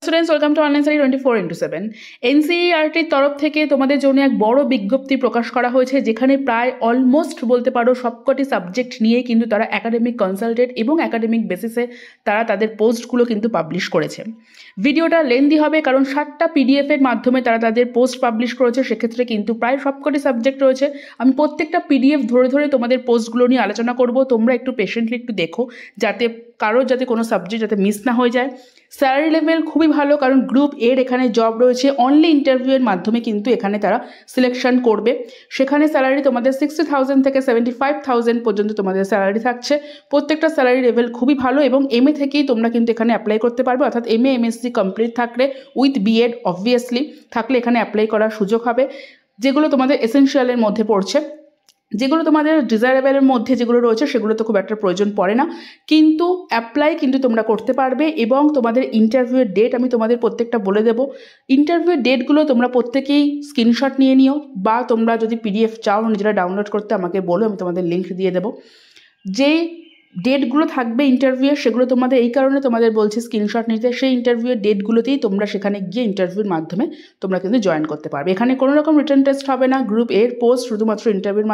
Students welcome to online study 24/7। এনসিইআরটির তরফ থেকে তোমাদের জন্য এক বড় বিজ্ঞপ্তি প্রকাশ করা হয়েছে, যেখানে প্রায় অলমোস্ট বলতে পারো সবকটি সাবজেক্ট নিয়ে কিন্তু তারা একাডেমিক কনসালটেন্ট এবং একাডেমিক বেসিসে তারা তাদের পোস্টগুলো কিন্তু পাবলিশ করেছে। ভিডিওটা লেন্দি হবে কারণ 7টা পিডিএফ এর মাধ্যমে তারা তাদের পোস্ট পাবলিশ করেছে। সেক্ষেত্রে কিন্তু প্রায় সবকটি সাবজেক্ট রয়েছে। আমি প্রত্যেকটা পিডিএফ ধরে ধরে তোমাদের পোস্টগুলো নিয়ে আলোচনা করব। তোমরা একটু পেশেন্টলি একটু দেখো, যাতে কোনো সাবজেক্ট যাতে মিস না হয়ে যায়। স্যালারি লেভেল খুবই ভালো, কারণ গ্রুপ এর এখানে জব রয়েছে। অনলি ইন্টারভিউয়ের মাধ্যমে কিন্তু এখানে তারা সিলেকশন করবে। সেখানে স্যালারি তোমাদের 60,000 থেকে 75,000 পর্যন্ত তোমাদের স্যালারি থাকছে। প্রত্যেকটা স্যালারি লেভেল খুবই ভালো এবং এমএ থেকেই তোমরা কিন্তু এখানে অ্যাপ্লাই করতে পারবে, অর্থাৎ এমএ এমএসসি কমপ্লিট থাকলে উইথ বিএড অবভিয়াসলি থাকলে এখানে অ্যাপ্লাই করার সুযোগ হবে। যেগুলো তোমাদের এসেনশিয়ালের মধ্যে পড়ছে, যেগুলো তোমাদের ডিজায়ারেবলের মধ্যে যেগুলো রয়েছে সেগুলো তো খুব একটা প্রয়োজন পড়ে না, কিন্তু অ্যাপ্লাই কিন্তু তোমরা করতে পারবে। এবং তোমাদের ইন্টারভিউয়ের ডেট আমি তোমাদের প্রত্যেকটা বলে দেবো। ইন্টারভিউয়ের ডেটগুলো তোমরা প্রত্যেকেই স্ক্রিনশট নিয়ে নিও, বা তোমরা যদি পিডিএফ চাও নিজেরা ডাউনলোড করতে আমাকে বলো, আমি তোমাদের লিঙ্ক দিয়ে দেবো। যে ডেটগুলো থাকবে ইন্টারভিউয়ের সেগুলো তোমাদের এই কারণে তোমাদের বলছি স্ক্রিনশট নিতে, সেই ইন্টারভিউয়ের ডেটগুলোতেই তোমরা সেখানে গিয়ে ইন্টারভিউর মাধ্যমে তোমরা কিন্তু জয়েন করতে পারবে। এখানে কোনো রকম রিটেন টেস্ট হবে না। গ্রুপ এর পোস্ট শুধুমাত্র ইন্টারভিউর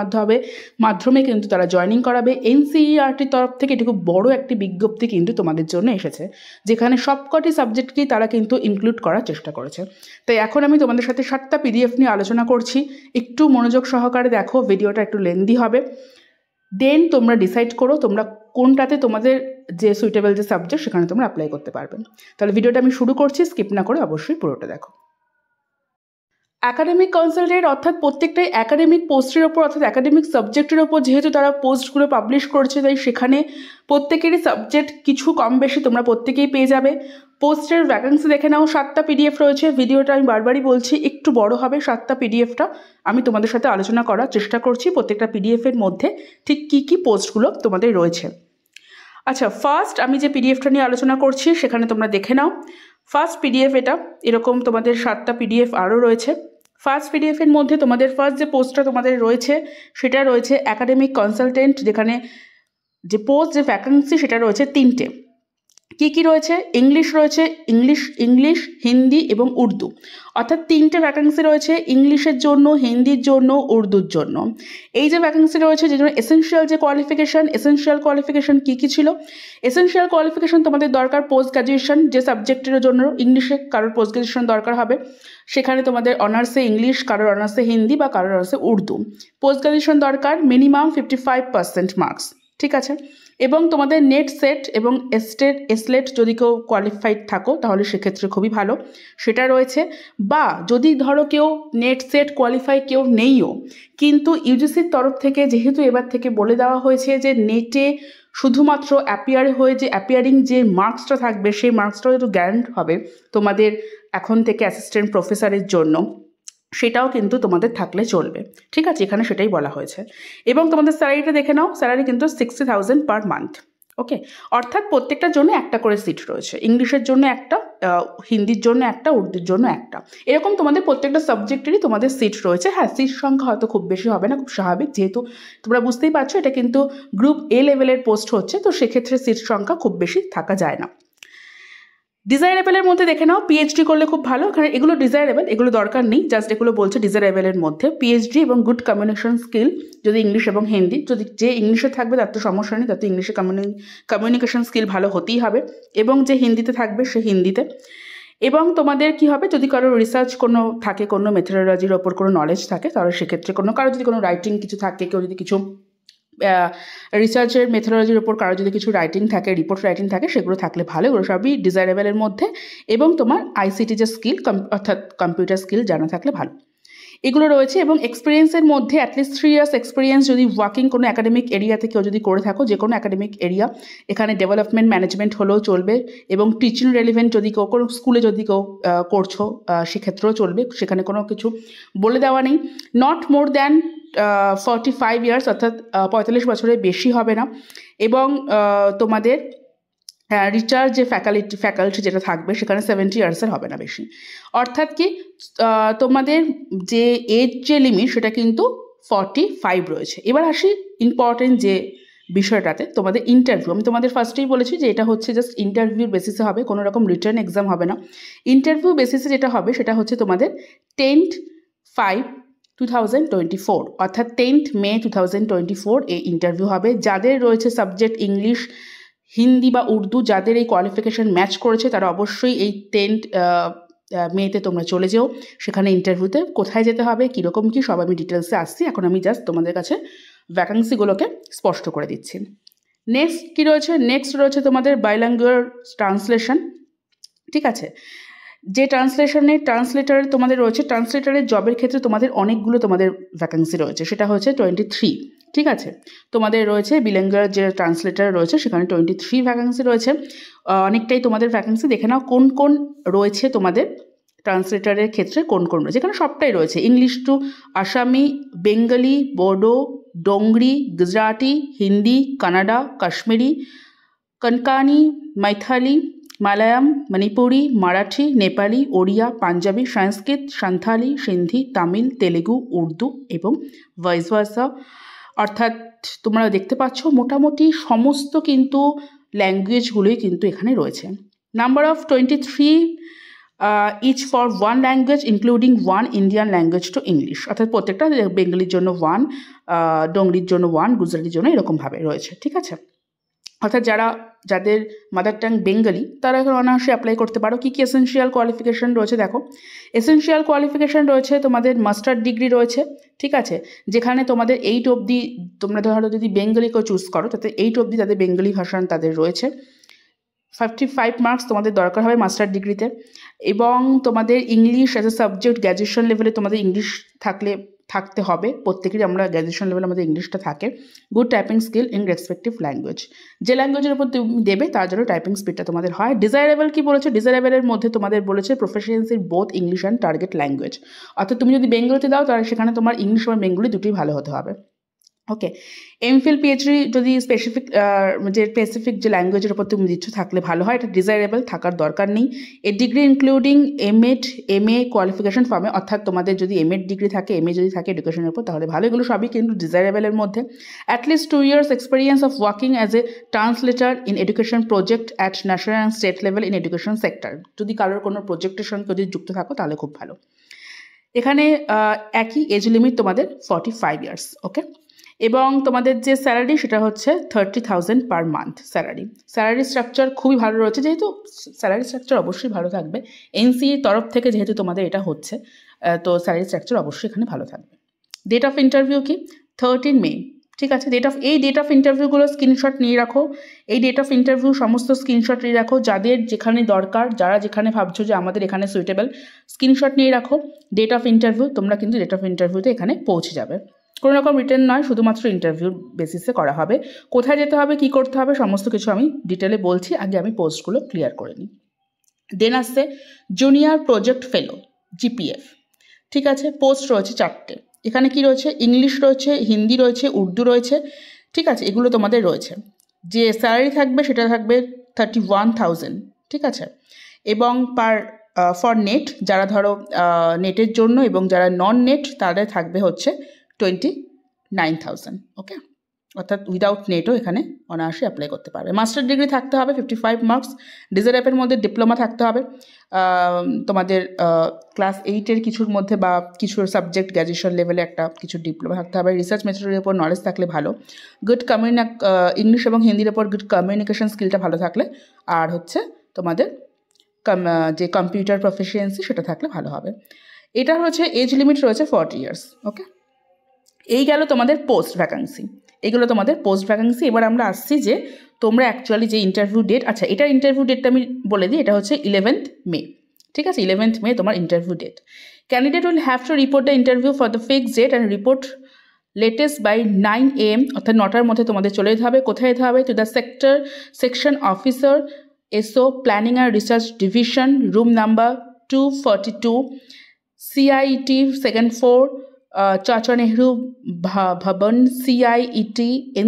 মাধ্যমে কিন্তু তারা জয়েনিং করাবে। এনসিইআরটির তরফ থেকে এটি খুব বড় একটি বিজ্ঞপ্তি কিন্তু তোমাদের জন্য এসেছে, যেখানে সবকটি সাবজেক্টকেই তারা কিন্তু ইনক্লুড করার চেষ্টা করেছে। তাই এখন আমি তোমাদের সাথে 7টা পিডিএফ নিয়ে আলোচনা করছি। একটু মনোযোগ সহকারে দেখো, ভিডিওটা একটু লেন্দি হবে। দেন তোমরা ডিসাইড করো তোমরা কোনটাতে তোমাদের যে সুইটেবল যে সাবজেক্ট সেখানে তোমরা অ্যাপ্লাই করতে পারবে। তাহলে ভিডিওটা আমি শুরু করছি, স্কিপ না করে অবশ্যই পুরোটা দেখো। একাডেমিক কনসালটেন্ট অর্থাৎ প্রত্যেকটাই একাডেমিক পোস্টের ওপর অর্থাৎ একাডেমিক সাবজেক্টের ওপর যেহেতু তারা পোস্টগুলো পাবলিশ করছে, তাই সেখানে প্রত্যেকেরই সাবজেক্ট কিছু কম বেশি তোমরা প্রত্যেকেই পেয়ে যাবে। পোস্টের ভ্যাকেন্সি দেখে নাও। 7টা পিডিএফ রয়েছে। ভিডিওটা আমি বারবারই বলছি একটু বড় হবে। 7টা পিডিএফটা আমি তোমাদের সাথে আলোচনা করার চেষ্টা করছি, প্রত্যেকটা পিডিএফের মধ্যে ঠিক কী কী পোস্টগুলো তোমাদের রয়েছে। আচ্ছা, ফার্স্ট আমি যে পিডিএফটা নিয়ে আলোচনা করছি সেখানে তোমরা দেখে নাও। ফার্স্ট পিডিএফ এটা, এরকম তোমাদের 7টা পিডিএফ আরও রয়েছে। ফার্স্ট পিডিএফের মধ্যে তোমাদের ফার্স্ট যে পোস্টটা তোমাদের রয়েছে সেটা রয়েছে একাডেমিক কনসালটেন্ট, যেখানে যে পোস্ট যে ভ্যাকেন্সি সেটা রয়েছে 3টে। কী কী রয়েছে? ইংলিশ রয়েছে, ইংলিশ হিন্দি এবং উর্দু, অর্থাৎ 3টে ভ্যাকেন্সি রয়েছে ইংলিশের জন্য, হিন্দির জন্য, উর্দুর জন্য। এই যে ভ্যাকেন্সি রয়েছে যে জন্য এসেনশিয়াল কোয়ালিফিকেশান কী কী ছিল? এসেনশিয়াল কোয়ালিফিকেশান তোমাদের দরকার পোস্ট গ্র্যাজুয়েশন, যে সাবজেক্টের জন্য ইংলিশে কারোর পোস্ট গ্র্যাজুয়েশন দরকার হবে সেখানে তোমাদের অনার্সে ইংলিশ, কারোর অনার্সে হিন্দি বা কারোর অনার্সে উর্দু। পোস্ট গ্র্যাজুয়েশন দরকার মিনিমাম 55% মার্কস, ঠিক আছে। এবং তোমাদের নেট সেট এবং এসলেট যদি কেউ কোয়ালিফাইড থাকো তাহলে সেক্ষেত্রে খুবই ভালো, সেটা রয়েছে। বা যদি ধরো কেউ নেট সেট কোয়ালিফাই কেউ নেইও, কিন্তু ইউজিসির তরফ থেকে যেহেতু এবার থেকে বলে দেওয়া হয়েছে যে নেটে শুধুমাত্র অ্যাপিয়ারিং যে মার্কসটা থাকবে সেই মার্কসটাও একটু গ্যারান্ট হবে তোমাদের এখন থেকে অ্যাসিস্ট্যান্ট প্রফেসরের জন্য, সেটাও কিন্তু তোমাদের থাকলে চলবে, ঠিক আছে। এখানে সেটাই বলা হয়েছে। এবং তোমাদের স্যালারিটা দেখে নাও, স্যালারি কিন্তু 60,000 পার মান্থ, ওকে। অর্থাৎ প্রত্যেকটার জন্য একটা করে সিট রয়েছে, ইংলিশের জন্য একটা, হিন্দির জন্য একটা, উর্দুর জন্য একটা, এরকম তোমাদের প্রত্যেকটা সাবজেক্টেরই তোমাদের সিট রয়েছে। হ্যাঁ, সিট সংখ্যা হয়তো খুব বেশি হবে না, খুব স্বাভাবিক, যেহেতু তোমরা বুঝতেই পারছো এটা কিন্তু গ্রুপ এ লেভেলের পোস্ট হচ্ছে, তো সেক্ষেত্রে সিট সংখ্যা খুব বেশি থাকা যায় না। ডিজায়ারেবলের মধ্যে দেখে নাও, পিএইচডি করলে খুব ভালো। কারণ এগুলো ডিজায়ারেবল, এগুলো দরকার নেই, জাস্ট এগুলো বলছে ডিজায়ারেবলের মধ্যে পিএইচডি এবং গুড কমিউনিকেশন স্কিল, যদি ইংলিশ এবং হিন্দি, যদি যে ইংলিশে থাকবে তার তো সমস্যা নেই, তার তো ইংলিশে কমিউনিকেশন স্কিল ভালো হতেই হবে, এবং যে হিন্দিতে থাকবে সে হিন্দিতে। এবং তোমাদের কি হবে, যদি কারো রিসার্চ কোনো থাকে, কোনো মেথোডোলজির ওপর কোনো নলেজ থাকে, তাহলে সেক্ষেত্রে কারো যদি কোনো রাইটিং কিছু থাকে, কেউ যদি কিছু রিসার্চের মেথোডোলজির ওপর কারো যদি কিছু রাইটিং থাকে, রিপোর্ট রাইটিং থাকে, সেগুলো থাকলে ভালো, এগুলো সবই ডিজায়ারেবলের মধ্যে। এবং তোমার আইসিটি যে স্কিল অর্থাৎ কম্পিউটার স্কিল জানা থাকলে ভালো, এগুলো রয়েছে। এবং এক্সপিরিয়েন্সের মধ্যে অ্যাটলিস্ট 3 ইয়ার্স এক্সপিরিয়েন্স যদি ওয়ার্কিং কোনো একাডেমিক এরিয়াতে কেউ যদি করে থাকো, যে কোনো একাডেমিক এরিয়া, এখানে ডেভেলপমেন্ট ম্যানেজমেন্ট হলেও চলবে, এবং টিচিং রেলিভেন্ট যদি কেউ কোনো স্কুলে যদি কেউ করছো সেক্ষেত্রেও চলবে, সেখানে কোনো কিছু বলে দেওয়া নেই। নট মোর দ্যান 45 ইয়ার্স অর্থাৎ 45 বছরের বেশি হবে না। এবং তোমাদের রিচার্জ যে ফ্যাকাল্টি যেটা থাকবে সেখানে 70 ইয়ার্সের হবে না বেশি। অর্থাৎ কি তোমাদের যে এজ যে লিমিট সেটা কিন্তু 45 রয়েছে। এবার আসি ইম্পর্টেন্ট যে বিষয়টাতে তোমাদের ইন্টারভিউ, আমি তোমাদের ফার্স্টেই বলেছি যে এটা হচ্ছে জাস্ট ইন্টারভিউর বেসিসে হবে, কোনো রকম রিটার্ন এক্সাম হবে না। ইন্টারভিউ বেসিসে যেটা হবে সেটা হচ্ছে তোমাদের 10/5/2024 অর্থাৎ 10th May 2024 এই ইন্টারভিউ হবে। যাদের রয়েছে সাবজেক্ট ইংলিশ, হিন্দি বা উর্দু, যাদের এই কোয়ালিফিকেশান ম্যাচ করেছে তারা অবশ্যই এই 10th মেতে তোমরা চলে যেও সেখানে ইন্টারভিউতে। কোথায় যেতে হবে, কীরকম কী, সব আমি ডিটেলসে আসছি। এখন আমি জাস্ট তোমাদের কাছে ভ্যাকান্সিগুলোকে স্পষ্ট করে দিচ্ছি। নেক্সট কী রয়েছে, নেক্সট রয়েছে তোমাদের বাইল্যাঙ্গুয়াল ট্রান্সলেশন। ঠিক আছে, যে ট্রান্সলেটারের তোমাদের রয়েছে, ট্রান্সলেটারের জবের ক্ষেত্রে তোমাদের অনেকগুলো তোমাদের ভ্যাকান্সি রয়েছে, সেটা হচ্ছে 23। ঠিক আছে, তোমাদের রয়েছে বিল্যাঙ্গুয়ার যে ট্রান্সলেটার রয়েছে সেখানে 23 ভ্যাকান্সি রয়েছে। অনেকটাই তোমাদের ভ্যাকান্সি দেখে নাও কোন কোন রয়েছে তোমাদের ট্রান্সলেটারের ক্ষেত্রে, কোন কোন রয়েছে। এখানে সবটাই রয়েছে, ইংলিশ টু আসামি, বেঙ্গলি, বোডো, ডোংরি, গুজরাটি, হিন্দি, কানাডা, কাশ্মীরি, কনকানি, মাইথালি, মালায়াম, মণিপুরি, মারাঠি, নেপালি, ওড়িয়া, পাঞ্জাবি, সংস্কৃত, সান্থালি, সিন্ধি, তামিল, তেলেগু, উর্দু এবং ভাইস ভার্সা। অর্থাৎ তোমরা দেখতে পাচ্ছ মোটামুটি সমস্ত কিন্তু ল্যাঙ্গুয়েজগুলোই কিন্তু এখানে রয়েছে। Number of 23 each for 1 language including 1 Indian language to English, অর্থাৎ প্রত্যেকটা বেঙ্গলির জন্য 1, ডোংরির জন্য 1, গুজরাটির জন্য এরকমভাবে রয়েছে। ঠিক আছে, অর্থাৎ যাদের মাদার টাং বেঙ্গলি তারা এখন অনায়াসে অ্যাপ্লাই করতে পারো। কী কী এসেনশিয়াল কোয়ালিফিকেশান রয়েছে দেখো। এসেনশিয়াল কোয়ালিফিকেশান রয়েছে তোমাদের মাস্টার ডিগ্রি রয়েছে। ঠিক আছে, যেখানে তোমাদের 8 অবধি, তোমরা ধরো যদি বেঙ্গলিকেও চুজ করো তাতে 8 অবধি তাদের বেঙ্গলি ভাষণ তাদের রয়েছে। 55 মার্কস তোমাদের দরকার হবে মাস্টার ডিগ্রিতে। এবং তোমাদের English as a subject graduation লেভেলে তোমাদের ইংলিশ থাকতে হবে, প্রত্যেকেরই আমরা গ্র্যাজুয়েশন লেভেলে আমাদের ইংলিশটা থাকে। Good typing skill in respective language, যে ল্যাঙ্গুয়েজের উপর তুমি দেবে তার জন্য টাইপিং স্পিডটা তোমাদের হয়। ডিজায়ারেবল কি বলেছে, ডিজায়ারেবলের মধ্যে তোমাদের বলেছে proficiency both English and target language, অর্থাৎ তুমি যদি বেঙ্গলিতে দাও তাহলে সেখানে তোমার ইংলিশ এবং বেঙ্গলি দুটোই ভালো হতে হবে। ওকে, এমফিল পিএইচডি যদি স্পেসিফিক যে ল্যাঙ্গুয়েজের উপর তুমি দিচ্ছ থাকলে ভালো হয়, এটা ডিজায়ারেবল, থাকার দরকার নেই। এ degree including MEd, MA qualification ফর্মে, অর্থাৎ তোমাদের যদি এমএড ডিগ্রি থাকে, এমএ যদি থাকে এডুকেশনের উপর তাহলে ভালো, এগুলো সবই কিন্তু ডিজায়ারেবলের মধ্যে। At least 2 years experience of working as a translator in education project at national and state level in education sector, যদি কারোর কোনো প্রজেক্টের সঙ্গে যদি যুক্ত থাকো তাহলে খুব ভালো। এখানে একই এজ লিমিট তোমাদের 45 years। ওকে, এবং তোমাদের যে স্যালারি সেটা হচ্ছে 30,000 পার মান্থ স্যালারি স্ট্রাকচার খুবই ভালো রয়েছে, যেহেতু স্যালারি স্ট্রাকচার অবশ্যই ভালো থাকবে, এনসিএ তরফ থেকে যেহেতু তোমাদের এটা হচ্ছে, তো স্যালারি স্ট্রাকচার অবশ্যই এখানে ভালো থাকবে। ডেট অফ ইন্টারভিউ কি, 13 মে। ঠিক আছে, এই ডেট অফ ইন্টারভিউগুলো স্ক্রিনশট নিয়ে রাখো। এই ডেট অফ ইন্টারভিউ সমস্ত স্ক্রিনশট নিয়ে রাখো, যাদের যেখানে দরকার, যারা যেখানে ভাবছো যে আমাদের এখানে সুইটেবল, স্ক্রিনশট নিয়ে রাখো। ডেট অফ ইন্টারভিউ, তোমরা কিন্তু ডেট অফ ইন্টারভিউতে এখানে পৌঁছে যাবে। কোনো রকম রিটেন নয়, শুধুমাত্র ইন্টারভিউর বেসিসে করা হবে। কোথায় যেতে হবে, কী করতে হবে, সমস্ত কিছু আমি ডিটেলে বলছি, আগে আমি পোস্টগুলো ক্লিয়ার করে নিই। দেন আসছে জুনিয়র প্রজেক্ট ফেলো, জিপিএফ। ঠিক আছে, পোস্ট রয়েছে 4টে। এখানে কি রয়েছে, ইংলিশ রয়েছে, হিন্দি রয়েছে, উর্দু রয়েছে। ঠিক আছে, এগুলো তোমাদের রয়েছে। যে স্যালারি থাকবে সেটা থাকবে 31,000। ঠিক আছে, এবং ফর নেট, যারা ধরো নেটের জন্য, এবং যারা নন নেট তাদের থাকবে হচ্ছে 29,000। ওকে, অর্থাৎ উইদাউট নেটও এখানে অনায়াসে অ্যাপ্লাই করতে পারবে। মাস্টার ডিগ্রি থাকতে হবে 55 মার্কস, ডিজারেপের মধ্যে ডিপ্লোমা থাকতে হবে, তোমাদের ক্লাস 8-এর কিছুর মধ্যে বা কিছু সাবজেক্ট গ্র্যাজুয়েশন লেভেলে একটা কিছু ডিপ্লোমা থাকতে হবে। রিসার্চ মেথডের উপর নলেজ থাকলে ভালো। গুড ইংলিশ এবং হিন্দির ওপর গুড কমিউনিকেশন স্কিলটা ভালো থাকলে, আর হচ্ছে তোমাদের যে কম্পিউটার প্রফিসিয়েন্সি সেটা থাকলে ভালো হবে। এটা হচ্ছে এজ লিমিট রয়েছে 40 years। ওকে, এই গেল তোমাদের পোস্ট ভ্যাকান্সি, এগুলো তোমাদের পোস্ট ভ্যাকান্সি। এবার আমরা আসছি যে তোমরা অ্যাকচুয়ালি যে ইন্টারভিউ ডেট, আচ্ছা এটার ইন্টারভিউ ডেটটা আমি বলে দিই, এটা হচ্ছে 11th May। ঠিক আছে, 11th May তোমার interview date. Candidate will have to report the interview for the fixed date and report latest by 9 AM, অর্থাৎ 9টার মধ্যে তোমাদের চলে যেতে হবে। কোথায় যেতে হবে, to the section officer, SO planning and research division, room number 242, CIET second floor, Chacha Nehru ভবন, CIET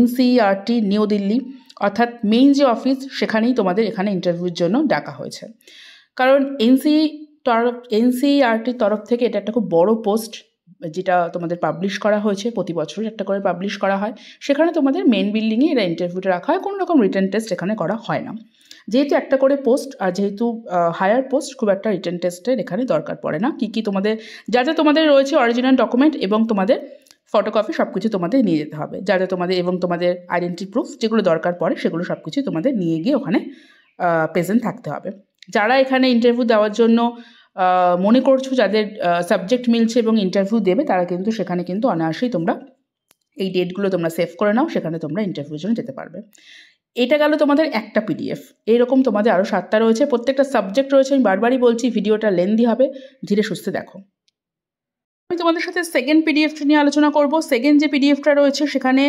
NCERT নিউ দিল্লি, অর্থাৎ মেইন যে অফিস সেখানেই তোমাদের এখানে ইন্টারভিউর জন্য ডাকা হয়েছে। কারণ NCERT তরফ থেকে এটা একটা খুব বড় পোস্ট, যেটা তোমাদের পাবলিশ করা হয়েছে, প্রতি বছর একটা করে পাবলিশ করা হয়, সেখানে তোমাদের মেন বিল্ডিংয়ে এরা ইন্টারভিউটা রাখা হয়, কোনো রকম রিটেন টেস্ট এখানে করা হয় না। যেহেতু একটা করে পোস্ট আর যেহেতু হায়ার পোস্ট, খুব একটা রিটেন টেস্টের এখানে দরকার পড়ে না। কী তোমাদের যা যা তোমাদের রয়েছে অরিজিনাল ডকুমেন্ট এবং তোমাদের ফটোকপি সব কিছু তোমাদের নিয়ে যেতে হবে, যা যা তোমাদের এবং তোমাদের আইডেন্টি প্রুফ যেগুলো দরকার পড়ে সেগুলো সব কিছু তোমাদের নিয়ে গিয়ে ওখানে প্রেজেন্ট থাকতে হবে। যারা এখানে ইন্টারভিউ দেওয়ার জন্য মনে করছো যাদের সাবজেক্ট মিলছে এবং ইন্টারভিউ দেবে, তারা কিন্তু সেখানে কিন্তু অনায়াসেই তোমরা এই ডেটগুলো তোমরা সেভ করে নাও, সেখানে তোমরা ইন্টারভিউর জন্য যেতে পারবে। এটা গেল তোমাদের একটা পিডিএফ। এইরকম তোমাদের আরও 7টা রয়েছে, প্রত্যেকটা সাবজেক্ট রয়েছে। আমি বারবারই বলছি ভিডিওটা লেন্দি হবে, ধীরে সুস্থে দেখো। আমি তোমাদের সাথে সেকেন্ড পিডিএফটা নিয়ে আলোচনা করব। সেকেন্ড যে পিডিএফটা রয়েছে সেখানে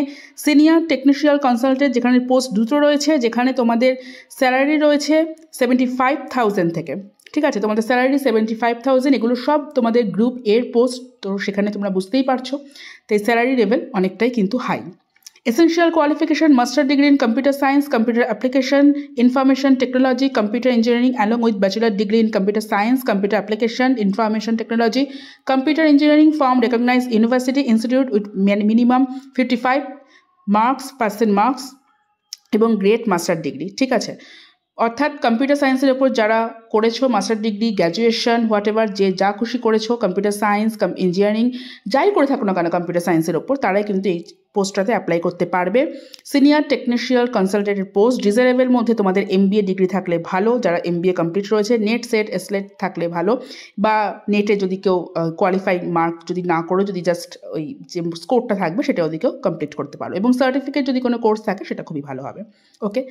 সিনিয়র টেকনিশিয়াল কনসালটেন্ট, যেখানে পোস্ট দুটো রয়েছে, যেখানে তোমাদের স্যালারি রয়েছে 75,000 থেকে। ঠিক আছে, তোমাদের স্যালারি 75,000, এগুলো সব তোমাদের গ্রুপ এর পোস্ট, তো সেখানে তোমরা বুঝতেই পারছো, তো এই স্যালারি লেভেল অনেকটাই কিন্তু high. Essential qualification: master degree in computer science, computer application, information technology, computer engineering, along with bachelor degree in computer science, computer application, information technology, computer engineering from recognized university institute with minimum 55 marks এবং grade master degree. ঠিক আছে, অর্থাৎ computer সায়েন্সের ওপর যারা করেছো master degree, graduation, what ever, যে যা খুশি করেছো, কম্পিউটার সায়েন্স, ইঞ্জিনিয়ারিং, যাই করে থাকো না কেন কম্পিউটার সায়েন্সের ওপর, তারাই কিন্তু এই পোস্টটাতে অ্যাপ্লাই করতে পারবে। সিনিয়র টেকনিশিয়াল কনসালটেন্টের পোস্ট, ডিজারেবল মধ্যে তোমাদের MBA ডিগ্রি থাকলে ভালো, যারা MBA কমপ্লিট রয়েছে, নেট সেট এসলেট থাকলে ভালো, বা নেটে যদি কেউ কোয়ালিফাইড মার্ক যদি না করে, যদি জাস্ট ওই যে স্কোরটা থাকবে সেটা যদি কেউ কমপ্লিট করতে পারো, এবং সার্টিফিকেট যদি কোনো কোর্স থাকে সেটা খুবই ভালো হবে। ওকে,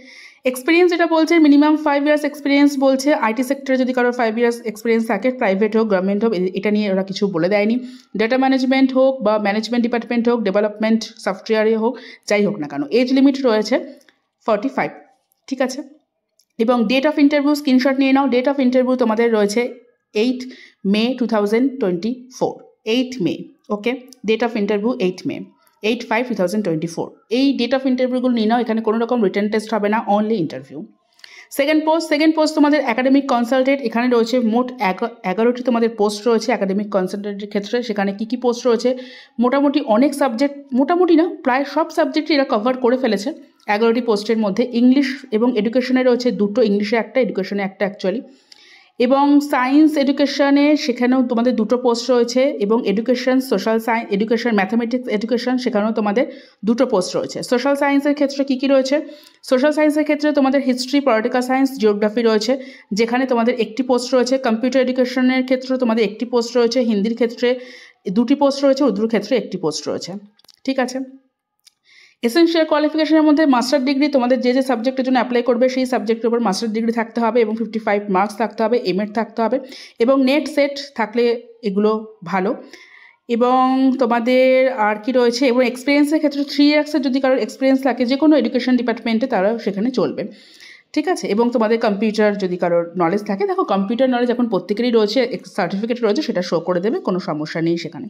এক্সপিরিয়েন্স যেটা বলছে মিনিমাম 5 ইয়ার্স এক্সপিরিয়েন্স বলছে। আইটি সেক্টরে যদি কারোর 5 ইয়ার্স এক্সপিরিয়েন্স থাকে, প্রাইভেট হোক গভর্নমেন্ট হোক, এটা নিয়ে ওরা কিছু বলে দেয়নি। ডেটা ম্যানেজমেন্ট হোক বা ম্যানেজমেন্ট ডিপার্টমেন্ট হোক, ডেভেলপমেন্ট সফটওয়্যারে হোক, যাই হোক না কেন, এজ লিমিট রয়েছে 45। ঠিক আছে, এবং ডেট অফ ইন্টারভিউ স্ক্রিনশট নিয়ে নাও। ডেট অফ ইন্টারভিউ তোমাদের রয়েছে 8 May 2024, 8 May. Okay, date of interview 8 মে, 8/5/2024। এই ডেট অফ ইন্টারভিউগুলো নিয়ে নাও, এখানে কোনো রকম রিটেন টেস্ট হবে না, অনলি ইন্টারভিউ। সেকেন্ড পোস্ট তোমাদের একাডেমিক কনসালটেন্ট, এখানে রয়েছে মোট 11টি তোমাদের পোস্ট রয়েছে একাডেমিক কনসালটেন্টের ক্ষেত্রে। সেখানে কী পোস্ট রয়েছে, মোটামুটি অনেক সাবজেক্ট, মোটামুটি না প্রায় সব সাবজেক্টই এরা কভার করে ফেলেছে 11টি পোস্টের মধ্যে। ইংলিশ এবং এডুকেশনে রয়েছে দুটো, ইংলিশে একটা, এডুকেশনে একটা অ্যাকচুয়ালি, এবং সায়েন্স এডুকেশনে সেখানেও তোমাদের দুটো পোস্ট রয়েছে, এবং education social science education, mathematics education, সেখানেও তোমাদের দুটো পোস্ট রয়েছে। সোশ্যাল সায়েন্সের ক্ষেত্রে কী রয়েছে, সোশ্যাল সায়েন্সের ক্ষেত্রে তোমাদের হিস্ট্রি, পলিটিক্যাল সায়েন্স, জিওগ্রাফি রয়েছে, যেখানে তোমাদের একটি পোস্ট রয়েছে। কম্পিউটার এডুকেশনের ক্ষেত্রে তোমাদের একটি পোস্ট রয়েছে, হিন্দির ক্ষেত্রে 2টি পোস্ট রয়েছে, উর্দুর ক্ষেত্রে একটি পোস্ট রয়েছে। ঠিক আছে, এসেনশিয়াল কোয়ালিফিকেশনের মধ্যে মাস্টার ডিগ্রি, তোমাদের যে সাবজেক্টের জন্য অ্যাপ্লাই করবে সেই সাবজেক্টের উপর মাস্টার ডিগ্রি থাকতে হবে এবং 55 মার্কস থাকতে হবে, এমএড থাকতে হবে, এবং নেট সেট থাকলে এগুলো ভালো। এবং তোমাদের আর কি রয়েছে, এবং এক্সপিরিয়েন্সের ক্ষেত্রে 3 ইয়ার্সের যদি কারোর এক্সপিরিয়েন্স থাকে যে কোনো এডুকেশন ডিপার্টমেন্টে, তারা সেখানে চলবে। ঠিক আছে, এবং তোমাদের কম্পিউটার যদি কারোর নলেজ থাকে, দেখো কম্পিউটার নলেজ এখন প্রত্যেকেরই রয়েছে, সার্টিফিকেট রয়েছে, সেটা শো করে দেবে, কোনো সমস্যা নেই সেখানে।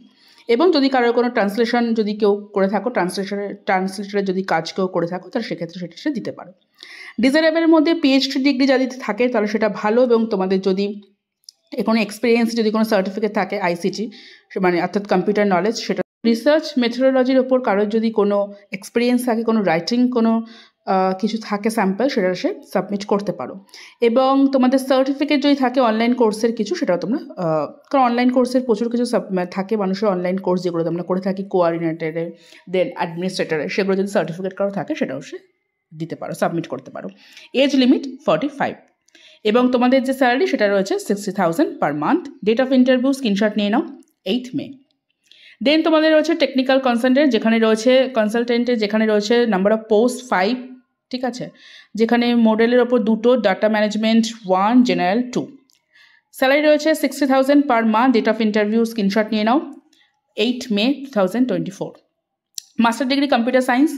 এবং যদি কারোর কোনো ট্রান্সলেশন যদি কেউ করে থাকো, ট্রান্সলেটরের যদি কাজ কেউ করে থাকো, তাহলে সেক্ষেত্রে সেটা সে দিতে পারো। ডিজারেবলের মধ্যে পিএইচডি ডিগ্রি যদি থাকে তাহলে সেটা ভালো, এবং তোমাদের যদি কোনো এক্সপিরিয়েন্স, যদি কোনো সার্টিফিকেট থাকে আইসিটি, মানে অর্থাৎ কম্পিউটার নলেজ, সেটা। রিসার্চ মেথোডোলজির ওপর কারোর যদি কোনো এক্সপিরিয়েন্স থাকে, কোনো রাইটিং কোনো কিছু থাকে স্যাম্পল, সেটা সে সাবমিট করতে পারো। এবং তোমাদের সার্টিফিকেট যদি থাকে অনলাইন কোর্সের কিছু, সেটাও তোমরা, কারণ অনলাইন কোর্সের প্রচুর কিছু থাকে, মানুষের অনলাইন কোর্স যেগুলো আমরা করে থাকি, কোঅর্ডিনেটরে, দেন অ্যাডমিনিস্ট্রেটরে, সেগুলো যদি সার্টিফিকেট কারো থাকে সেটাও সে দিতে পারো, সাবমিট করতে পারো। এজ লিমিট 45, এবং তোমাদের যে স্যালারি সেটা রয়েছে 60,000 per month. Date of interview screenshot নিয়ে নাও, 8 মে। দেন তোমাদের রয়েছে টেকনিক্যাল কনসালটেন্ট, যেখানে রয়েছে নাম্বার অফ পোস্ট 5। ঠিক আছে, যেখানে মডেলের ওপর 2টো, ডাটা ম্যানেজমেন্ট 1, জেনারেল 2। স্যালারি রয়েছে 60,000 per month. Date of interview screenshot নিয়ে নাও, 8 May 2024। Master degree computer science,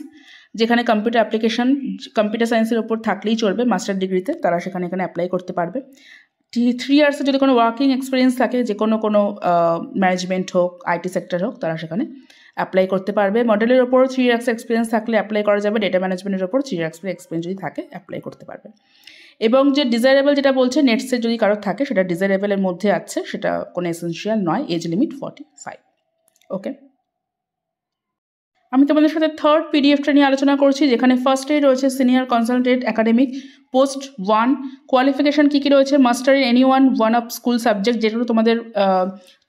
যেখানে কম্পিউটার অ্যাপ্লিকেশন, কম্পিউটার সায়েন্সের ওপর থাকলেই চলবে মাস্টার ডিগ্রিতে, তারা এখানে অ্যাপ্লাই করতে পারবে। 3 ইয়ার্সের যদি কোনো ওয়ার্কিং এক্সপিরিয়েন্স থাকে, যে কোনো ম্যানেজমেন্ট হোক, আইটি সেক্টর হোক, তারা সেখানে অ্যাপ্লাই করতে পারবে। মডেলের ওপর 3 ইয়ার্স এক্সপিরিয়েন্স থাকলে অ্যাপ্লাই করা যাবে। ডেটা ম্যানেজমেন্টের ওপর 3 ইয়ার্স এক্সপিরিয়েন্স যদি থাকে অ্যাপ্লাই করতে পারবে। এবং যে ডিজায়ারেবল যেটা বলছে, নেটসে যদি কারোর থাকে সেটা ডিজায়ারেবলের মধ্যে আছে, সেটা কোনো এসেনশিয়াল নয়। Age limit 45। ওকে, আমি তোমাদের সাথে থার্ড পিডিএফটা নিয়ে আলোচনা করছি, যেখানে ফার্স্টেই রয়েছে senior consultant academic post 1। Qualification কী কী রয়েছে? Master in any one of school subject, যেগুলো তোমাদের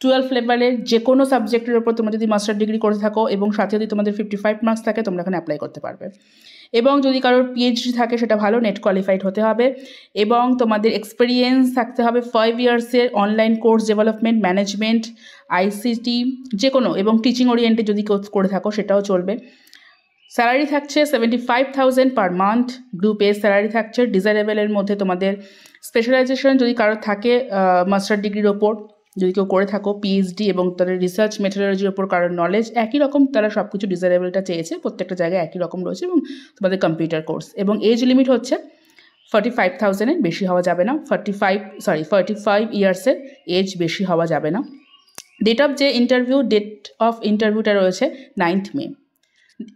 12 লেভেলের যে কোনো সাবজেক্টের ওপর তোমরা যদি মাস্টার ডিগ্রি করে থাকো এবং সাথে যদি তোমাদের 55 মার্কস থাকে, তোমরা এখানে অ্যাপ্লাই করতে পারবে। এবং যদি কারোর পিএইচডি থাকে সেটা ভালো, নেট কোয়ালিফাইড হতে হবে। এবং তোমাদের এক্সপিরিয়েন্স থাকতে হবে 5 ইয়ার্সের online course development, management, ICT যে কোনো, এবং টিচিং ওরিয়েন্টেড যদি করে থাকো সেটাও চলবে। স্যালারি থাকছে 75,000 পার মান্থ। গ্রুপ এ স্যালারি থাকছে। ডিজায়ারেবলের মধ্যে তোমাদের স্পেশালাইজেশন যদি কারোর থাকে মাস্টার ডিগ্রির ওপর, যদি কেউ করে থাকো পিএইচডি এবং তাদের রিসার্চ মেথোডোলজির ওপর কারোর নলেজ একই রকম, তারা সব কিছু ডিজায়ারেবলটা চেয়েছে, প্রত্যেকটা জায়গায় একই রকম রয়েছে। এবং তোমাদের কম্পিউটার কোর্স এবং এজ লিমিট হচ্ছে 45,000-এর বেশি হওয়া যাবে না। 45 ইয়ার্সের এজ বেশি হওয়া যাবে না। ডেট অফ ইন্টারভিউটা রয়েছে 9th মে।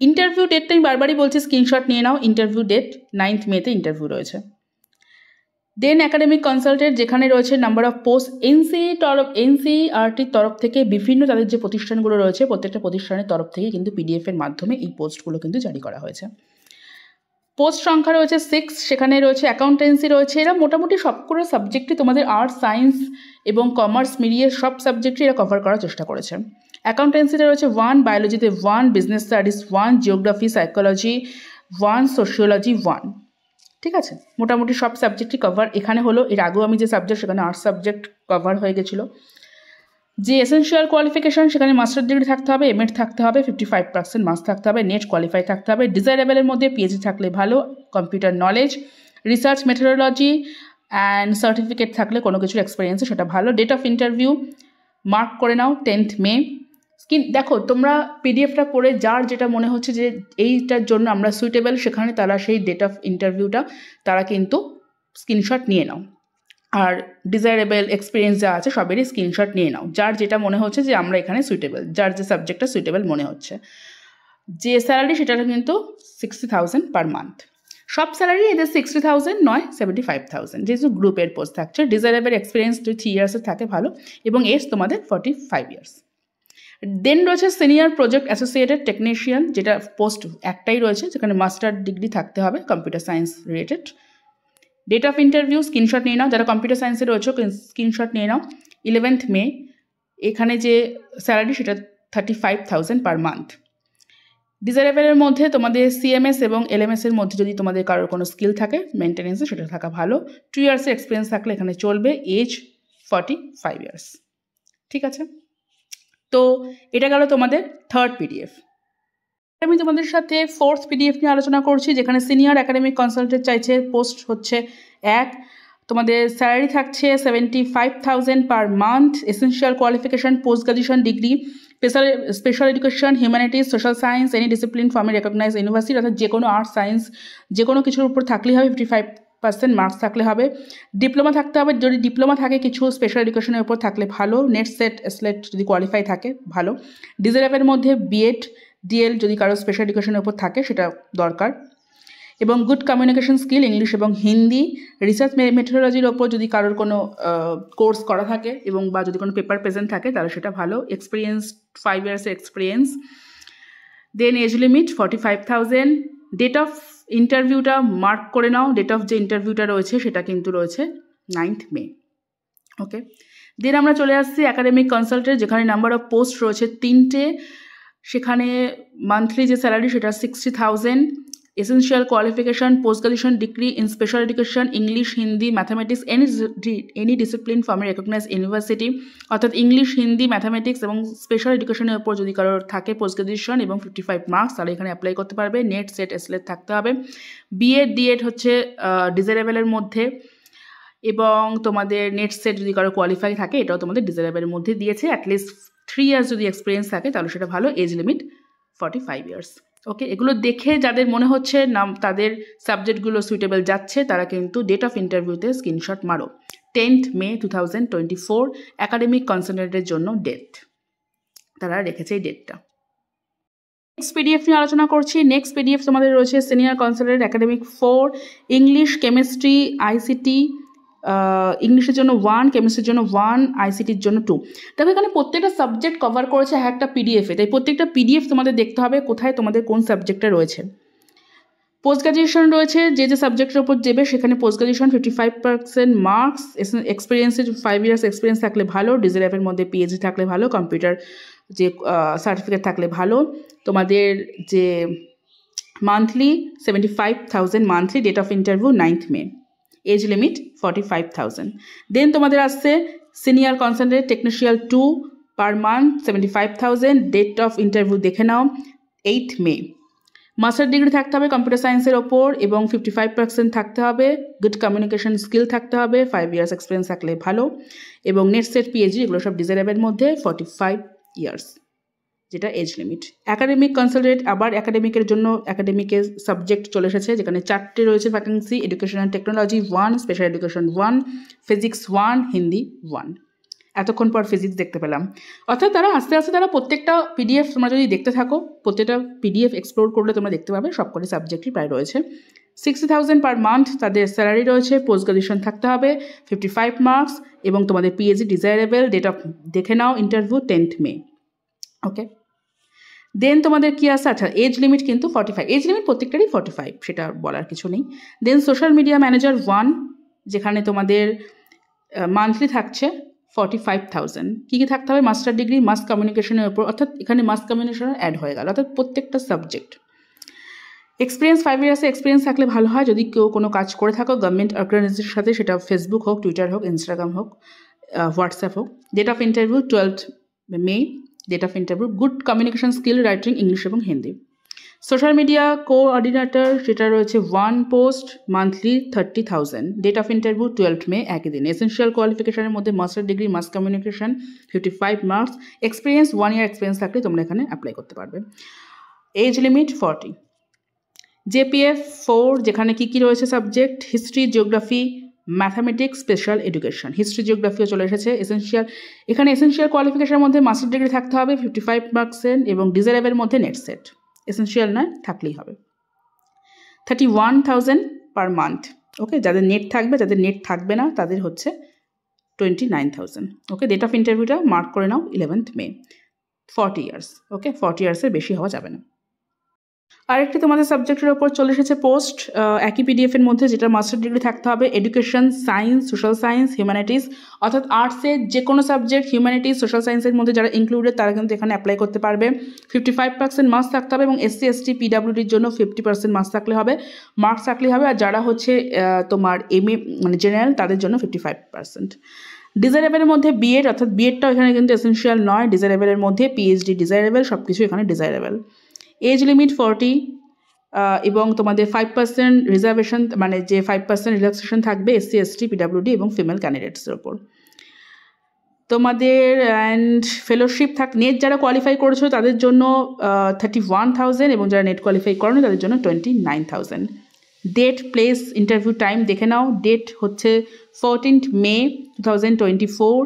ইন্টারভিউ ডেটটা আমি বারবারই বলছি, স্ক্রিনশট নিয়ে নাও। ইন্টারভিউ ডেট 9th মেতে ইন্টারভিউ রয়েছে। দেন একাডেমিক কনসালটেন্ট, যেখানে রয়েছে নাম্বার অফ পোস্ট। এনসিইআরটির তরফ থেকে বিভিন্ন তাদের যে প্রতিষ্ঠানগুলো রয়েছে, প্রত্যেকটা প্রতিষ্ঠানের তরফ থেকে কিন্তু পিডিএফের মাধ্যমে এই পোস্টগুলো কিন্তু জারি করা হয়েছে। পোস্ট সংখ্যা রয়েছে 6। সেখানে রয়েছে অ্যাকাউন্টেন্সি রয়েছে। এরা মোটামুটি সবগুলো সাবজেক্টই তোমাদের আর্টস, সায়েন্স এবং কমার্স মিলিয়ে সব সাবজেক্টই এরা কভার করার চেষ্টা করেছে। অ্যাকাউন্টেন্সিতে রয়েছে 1, বায়োলজিতে 1, business studies 1, geography, psychology 1, sociology 1। ঠিক আছে, মোটামুটি সব সাবজেক্টই কভার এখানে হলো। এর আগেও আমি যে সাবজেক্ট, সেখানে আর্টস সাবজেক্ট কভার হয়ে গেছিলো। যে এসেনশিয়াল কোয়ালিফিকেশান, সেখানে মাস্টার ডিগ্রি থাকতে হবে, এমএড থাকতে হবে, 55% মার্কস থাকতে হবে, নেট কোয়ালিফাই থাকতে হবে। ডিজায়ারেবলের মধ্যে পিএইচডি থাকলে ভালো, computer knowledge, research methodology and certificate থাকলে কোনো কিছুর এক্সপিরিয়েন্সে সেটা ভালো। ডেট অফ ইন্টারভিউ মার্ক করে নাও 10th মে। দেখো, তোমরা পিডিএফটা পড়ে যার যেটা মনে হচ্ছে যে এইটার জন্য আমরা সুইটেবল, সেখানে তারা সেই ডেট অফ ইন্টারভিউটা তারা কিন্তু স্ক্রিনশট নিয়ে নাও। আর ডিজায়ারেবল এক্সপিরিয়েন্স যা আছে সবেরই স্ক্রিনশট নিয়ে নাও, যার যেটা মনে হচ্ছে যে আমরা এখানে সুইটেবল, যার যে সাবজেক্টটা সুইটেবল মনে হচ্ছে। যে স্যালারি সেটা কিন্তু 60,000 পার মান্থ। সব স্যালারি এদের 60,000 নয়, 75,000, যেহেতু গ্রুপের পোস্ট থাকছে। ডিজায়ারেবল এক্সপিরিয়েন্স 3 ইয়ার্সের থাকে ভালো, এবং এজ তোমাদের 45 ইয়ার্স। দেন রয়েছে সিনিয়র প্রজেক্ট অ্যাসোসিয়েটেড টেকনিশিয়ান, যেটা পোস্ট একটাই রয়েছে, যেখানে মাস্টার ডিগ্রি থাকতে হবে computer science related. Date of interview screenshot নিয়ে নাও, যারা কম্পিউটার সায়েন্সে রয়েছে স্ক্রিনশট নিয়ে নাও। 11th মে। এখানে যে স্যালারি সেটা 35,000 পার মান্থ। ডিজায়ারেবলের মধ্যে তোমাদের সিএমএস এবং এলএমএসের মধ্যে যদি তোমাদের কারোর কোনো স্কিল থাকে মেনটেন্যান্সে, সেটা থাকা ভালো। 2 ইয়ার্সের এক্সপিরিয়েন্স থাকলে এখানে চলবে। Age 45 years. ঠিক আছে, তো এটা গেল তোমাদের থার্ড পিডিএফ। আমি তোমাদের সাথে ফোর্থ পিডিএফ নিয়ে আলোচনা করছি, যেখানে সিনিয়র একাডেমিক কনসালটেন্ট চাইছে। পোস্ট হচ্ছে 1। তোমাদের স্যালারি থাকছে 75,000 per month. Essential qualification post graduation degree, special education, humanities, social science, any discipline ফর্মে রেকগনাইজ ইউনিভার্সিটি, অর্থাৎ যে কোনো আর্টস, সায়েন্স যে কোনো কিছুর উপর থাকলেই হবে। 55% মার্কস থাকলে হবে। ডিপ্লোমা থাকতে হবে, যদি ডিপ্লোমা থাকে কিছু স্পেশাল এডুকেশনের উপর থাকলে ভালো। নেট স্লেট যদি কোয়ালিফাই থাকে ভালো। ডিজায়ারেবলের মধ্যে বিএড, ডিএল যদি কারো স্পেশাল এডুকেশনের উপর থাকে সেটা দরকার। এবং গুড কমিউনিকেশন স্কিল, ইংলিশ এবং হিন্দি। রিসার্চ মেথোডোলজির ওপর যদি কারোর কোনো কোর্স করা থাকে এবং বা যদি কোনো পেপার প্রেজেন্ট থাকে তাহলে সেটা ভালো। এক্সপিরিয়েন্স 5 ইয়ার্সের experience. Then age limit 45,000। Date of ইন্টারভিউটা মার্ক করে নাও। ডেট অফ যে ইন্টারভিউটা রয়েছে সেটা কিন্তু রয়েছে 9th মে। ওকে, দেন আমরা চলে আসছি একাডেমিক কনসালটেন্ট, যেখানে নাম্বার অফ পোস্ট রয়েছে 3টে। সেখানে মান্থলি যে স্যালারি সেটা 60,000। Essential qualification post graduation degree in special education, English, Hindi, mathematics, any discipline ফর্মে রেকগনাইজ ইউনিভার্সিটি, অর্থাৎ ইংলিশ, হিন্দি, ম্যাথামেটিক্স এবং স্পেশাল এডুকেশনের উপর যদি কারোর থাকে পোস্ট গ্রাজুয়েশন এবং 55 মার্কস, তাহলে এখানে অ্যাপ্লাই করতে পারবে। নেট সেট এসলেট থাকতে হবে। বিএড, ডিএড হচ্ছে ডিজায়ারেবলের মধ্যে, এবং তোমাদের নেট সেট যদি কারো কোয়ালিফাই থাকে এটাও তোমাদের ডিজায়ারেবলের মধ্যে দিয়েছে। অ্যাটলিস্ট 3 ইয়ার্স যদি এক্সপিরিয়েন্স থাকে তাহলে সেটা ভালো। Age limit 45 years. ওকে, এগুলো দেখে যাদের মনে হচ্ছে তাদের সাবজেক্টগুলো সুইটেবল যাচ্ছে, তারা কিন্তু ডেট অফ ইন্টারভিউতে স্ক্রিনশট মারো। 10th মে 2024 একাডেমিক কনসালটেন্টের জন্য ডেট তারা রেখেছে, এই ডেটটা। নেক্সট পিডিএফ নিয়ে আলোচনা করছি। নেক্সট পিডিএফ তোমাদের রয়েছে senior consultant academic 4, English, chemistry, ICT, ইংলিশের জন্য 1, কেমিস্ট্রির জন্য 1, আইসিটির জন্য 2। তবে এখানে প্রত্যেকটা সাবজেক্ট কভার করেছে একটা পিডিএফে, তাই প্রত্যেকটা পিডিএফ তোমাদের দেখতে হবে কোথায় তোমাদের কোন সাবজেক্টটা রয়েছে। পোস্ট গ্রাজুয়েশন রয়েছে, যে যে সাবজেক্টের উপর দেবে সেখানে পোস্ট গ্রাজুয়েশন 55% মার্কস, এক্সপিরিয়েন্সের 5 ইয়ার্স এক্সপিরিয়েন্স থাকলে ভালো, ডিজারেভের মধ্যে পিএইচডি থাকলে ভালো, কম্পিউটার যে সার্টিফিকেট থাকলে ভালো। তোমাদের যে monthly 75,000 monthly, date of interview 9th May, age limit 45,000। Then তোমাদের আসছে senior consultant technical 2 per month 75,000, date of interview দেখে নাও 8th May। মাস্টার ডিগ্রি থাকতে হবে কম্পিউটার সায়েন্সের ওপর এবং 55% থাকতে হবে, গুড কমিউনিকেশন স্কিল থাকতে হবে, 5 ইয়ার্স এক্সপিরিয়েন্স থাকলে ভালো, এবং নেট সেট পিএইচডি এগুলো সব ডিজারেবের মধ্যে 45 ইয়ার্স, যেটা এজ লিমিট। একাডেমিক কনসালটেন্ট, আবার একাডেমিকের জন্য একাডেমিকের সাবজেক্ট চলে এসেছে, যেখানে 4টে রয়েছে vacancy, education and technology 1, special education 1, physics 1, Hindi 1। এতক্ষণ পর ফিজিক্স দেখতে পেলাম। অর্থাৎ তারা আস্তে আস্তে তারা প্রত্যেকটা পিডিএফ তোমরা যদি দেখতে থাকো, প্রত্যেকটা পিডিএফ এক্সপ্লোর করলে তোমরা দেখতে পাবে সবকটি সাবজেক্টই প্রায় রয়েছে। 60,000 পার মান্থ তাদের স্যালারি রয়েছে, পোস্ট গ্রাজুয়েশন থাকতে হবে, 55 মার্কস, এবং তোমাদের পিএইচডি ডিজায়ারেবল, ডেট অফ দেখে নাও ইন্টারভিউ 10th May। ওকে, দেন তোমাদের কি আছে, আচ্ছা এজ লিমিট কিন্তু 45, এজ লিমিট প্রত্যেকটারই 45, সেটা বলার কিছু নেই। দেন সোশ্যাল মিডিয়া ম্যানেজার 1, যেখানে তোমাদের মান্থলি থাকছে 45,000। কী কী থাকতে হবে, মাস্টার ডিগ্রি মাস কমিউনিকেশনের উপর, অর্থাৎ এখানে মাস কমিউনিকেশন অ্যাড হয়ে গেল, অর্থাৎ প্রত্যেকটা সাবজেক্ট। এক্সপিরিয়েন্স 5 ইয়ার্সে এক্সপিরিয়েন্স থাকলে ভালো হয়, যদি কেউ কোনো কাজ করে থাকো গভর্নমেন্ট অর্গানাইজেশনের সাথে, সেটা ফেসবুক হোক, টুইটার হোক, ইনস্টাগ্রাম হোক, হোয়াটসঅ্যাপ হোক। Date of interview 12th May, date of interview, good communication skill, writing English এবং হিন্দি। সোশ্যাল মিডিয়া কোঅর্ডিনেটর, সেটা রয়েছে 1 post, monthly 30,000, date of interview 12th May, একই দিন। এসেনশিয়াল কোয়ালিফিকেশনের মধ্যে master degree mass communication 55 marks, experience 1 year experience থাকলে তোমরা এখানে অ্যাপ্লাই করতে পারবে। Age limit 40। জেপিএফ 4, যেখানে কী কী রয়েছে subject, history, geography, mathematics, special education. History জিওগ্রাফিও চলে এসেছে। এসেনশিয়াল, এখানে এসেনশিয়াল কোয়ালিফিকেশনের মধ্যে মাস্টার ডিগ্রি থাকতে হবে 55 মার্কসের, এবং ডিজারেবের মধ্যে নেট সেট, এসেনশিয়াল নয় থাকলেই হবে। 31,000 পার মান্থ। ওকে, যাদের নেট থাকবে, যাদের নেট থাকবে না তাদের হচ্ছে 29,000। ওকে, ডেট অফ ইন্টারভিউটা মার্ক করে নাও 11th May, 40 ইয়ার্স। ওকে, 40 ইয়ার্সের বেশি হওয়া যাবে না। আরেকটি তোমাদের সাবজেক্টের ওপর চলে এসেছে পোস্ট, একই পিডিএফের মধ্যে, যেটা মাস্টার ডিগ্রি থাকতে হবে, education, science, social science, humanities, অর্থাৎ আর্টসের যে কোনো সাবজেক্ট, হিউম্যানিটিস, সোশ্যাল সায়েন্সের মধ্যে যারা ইনক্লুডেড তারা কিন্তু এখানে অ্যাপ্লাই করতে পারবে। 55% মার্কস থাকতে হবে, এবং এসসি এসটি পিডাব্লিউডির জন্য 50% মার্কস থাকলে হবে, মার্কস থাকলে হবে। আর যারা হচ্ছে তোমার এমএ মানে জেনারেল, তাদের জন্য 55%। ডিজারেবেলের মধ্যে বিএড, অর্থাৎ বিএডটাও এখানে কিন্তু এসেনশিয়াল নয়, ডিজারেবেলের মধ্যে পিএইচডি ডিজারেবেল, সব কিছু এখানে ডিজারেবেল। এজ লিমিট 40, এবং তোমাদের 5% রিজার্ভেশন, মানে যে 5% রিল্যাক্সেশন থাকবে এসসি এসটি পিডাব্লিউডি এবং ফিমেল ক্যান্ডিডেটসের ওপর। তোমাদের অ্যান্ড ফেলোশিপ নেট যারা কোয়ালিফাই করেছো তাদের জন্য 31,000, এবং যারা নেট কোয়ালিফাই করেনি তাদের জন্য 29,000। ডেট, প্লেস, ইন্টারভিউ টাইম দেখে নাও। ডেট হচ্ছে 14th May 2024,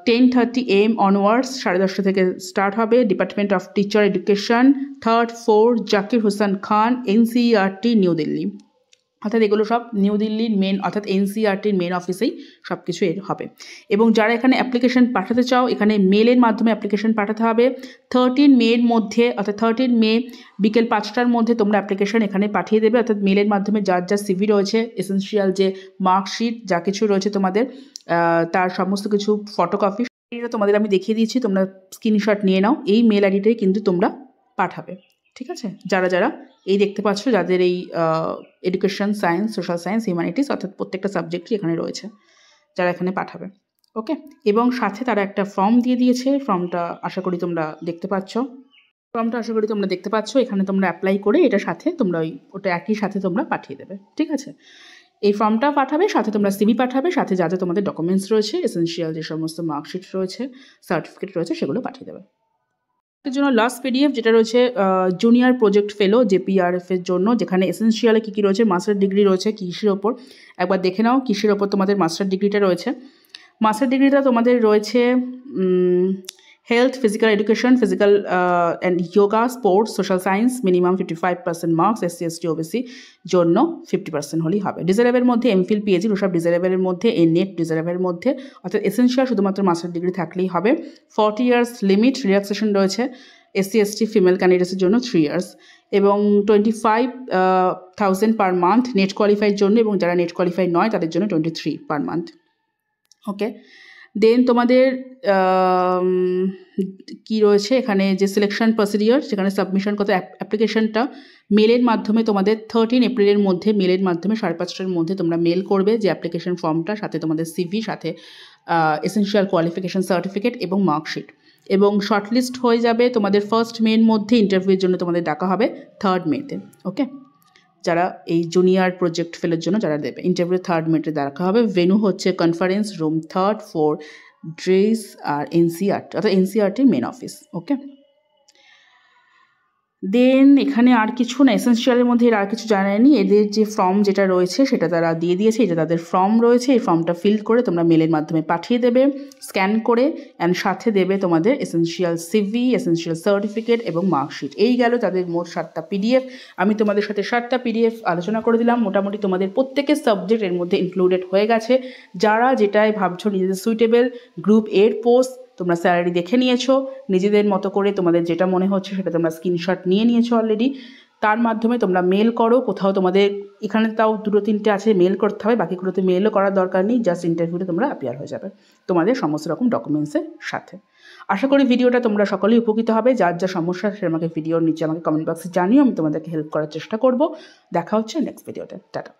10:30 AM অনওয়ার্ডস, 10:30 থেকে স্টার্ট হবে। Department of teacher education, 3rd floor, Zakir Hossain Khan, NCERT, new Delhi. অর্থাৎ এগুলো সব নিউ দিল্লির মেন, অর্থাৎ NCERTর মেন অফিসেই সব কিছু এর হবে। এবং যারা এখানে অ্যাপ্লিকেশন পাঠাতে চাও, এখানে মেলের মাধ্যমে অ্যাপ্লিকেশন পাঠাতে হবে। 13 Mayর মধ্যে, অর্থাৎ 13 May বিকেল 5টার মধ্যে তোমরা অ্যাপ্লিকেশন এখানে পাঠিয়ে দেবে। অর্থাৎ মেলের মাধ্যমে যার যা সিভি রয়েছে, এসেনশিয়াল যে মার্কশিট যা কিছু রয়েছে তোমাদের, তার সমস্ত কিছু ফটোকপি, এটা তোমাদের আমি দেখিয়ে দিয়েছি, তোমরা স্ক্রিনশট নিয়ে নাও। এই মেল আইডিটাই কিন্তু তোমরা পাঠাবে, ঠিক আছে? যারা যারা এই দেখতে পাচ্ছ, যাদের এই education, science, social science, humanities, অর্থাৎ প্রত্যেকটা সাবজেক্টই এখানে রয়েছে, যারা এখানে পাঠাবে। ওকে, এবং সাথে তারা একটা ফর্ম দিয়ে দিয়েছে, ফর্মটা আশা করি তোমরা দেখতে পাচ্ছ। এখানে তোমরা অ্যাপ্লাই করে এটা সাথে তোমরা ওটা একই সাথে তোমরা পাঠিয়ে দেবে, ঠিক আছে? এই ফর্মটা পাঠাবে, সাথে তোমরা সিভি পাঠাবে, সাথে যা যা তোমাদের ডকুমেন্টস রয়েছে, এসেনশিয়াল যে সমস্ত মার্কশিট রয়েছে, সার্টিফিকেট রয়েছে, সেগুলো পাঠিয়ে দেবে। এর জন্য লাস্ট পিডিএফ যেটা রয়েছে জুনিয়র প্রজেক্ট ফেলো JPRF এর জন্য, যেখানে এসেনশিয়ালে কী কী রয়েছে, মাস্টার ডিগ্রি রয়েছে কৃষির ওপর, একবার দেখে নাও। কৃষির ওপর তোমাদের মাস্টার ডিগ্রিটা রয়েছে। মাস্টার ডিগ্রিটা তোমাদের রয়েছে health, physical education, physical and yoga, sports, social science minimum 55% marks, SC ST OBC জন্য 50% হলেই হবে। ডিজারেবেলের মধ্যে এমফিল পিএইচডি ওসব ডিজারেবেলের মধ্যে, এই নেট ডিজারেবেলের মধ্যে, অর্থাৎ এসেনশিয়াল শুধুমাত্র মাস্টার ডিগ্রি থাকলেই হবে। 40 ইয়ার্স লিমিট রিল্যাক্সেশন রয়েছে SC ST ফিমেল ক্যান্ডিডেটসের জন্য 3 ইয়ার্স, এবং 25,000 পার মান্থ নেট কোয়ালিফাইয়ের জন্য, এবং যারা নেট কোয়ালিফাই নয় তাদের জন্য 23 পার মান্থ। ওকে, দেন তোমাদের কি রয়েছে এখানে যে সিলেকশন প্রসিডিওর, সেখানে সাবমিশন কত, অ্যাপ্লিকেশনটা মেলের মাধ্যমে তোমাদের 13 এপ্রিলের মধ্যে মেলের মাধ্যমে 5:30টার মধ্যে তোমরা মেল করবে যে অ্যাপ্লিকেশন ফর্মটা, সাথে তোমাদের CV, সাথে এসেনশিয়াল কোয়ালিফিকেশন সার্টিফিকেট এবং মার্কশিট, এবং শর্টলিস্ট হয়ে যাবে তোমাদের 1 মের মধ্যে। ইন্টারভিউর জন্য তোমাদের ডাকা হবে 3 মেতে। ওকে, যারা এই জুনিয়র প্রজেক্ট ফেলের জন্য যারা দেবে ইন্টারভিউ 3 মেতে দেখা হবে। ভেন্যু হচ্ছে কনফারেন্স রুম 3rd 4 ড্রেস আর NCERT, অর্থাৎ NCERT মেন অফিস। ওকে, দেন এখানে আর কিছু না, এসেনশিয়ালের মধ্যে এর আর কিছু জানায়নি। এদের যে ফর্ম যেটা রয়েছে সেটা তারা দিয়ে দিয়েছে, এটা তাদের ফর্ম রয়েছে। এই ফর্মটা ফিল করে তোমরা মেলের মাধ্যমে পাঠিয়ে দেবে স্ক্যান করে, অ্যান্ড সাথে দেবে তোমাদের এসেনশিয়াল CV, এসেনশিয়াল সার্টিফিকেট এবং মার্কশিট। এই গেল তাদের মোট 7টা PDF। আমি তোমাদের সাথে 7টা PDF আলোচনা করে দিলাম। মোটামুটি তোমাদের প্রত্যেকের সাবজেক্ট এর মধ্যে ইনক্লুডেড হয়ে গেছে। যারা যেটাই ভাবছো নিজেদের সুইটেবল, গ্রুপ এর পোস্ট তোমরা স্যালারি দেখে নিয়েছো, নিজেদের মতো করে তোমাদের যেটা মনে হচ্ছে সেটা তোমরা স্ক্রিনশট নিয়ে নিয়েছো অলরেডি। তার মাধ্যমে তোমরা মেল করো। কোথাও তোমাদের এখানে তাও 2-3টে আছে মেল করতে হবে, বাকিগুলোতে মেলও করার দরকার নেই, জাস্ট ইন্টারভিউতে তোমরা অ্যাপিয়ার হয়ে যাবে তোমাদের সমস্ত রকম ডকুমেন্টসের সাথে। আশা করি ভিডিওটা তোমরা সকলেই উপকৃত হবে। যার যা সমস্যা সে আমাকে ভিডিওর নিচে আমাকে কমেন্ট বক্সে জানিও, আমি তোমাদেরকে হেল্প করার চেষ্টা করব। দেখা হচ্ছে নেক্সট ভিডিওতে। টাটা।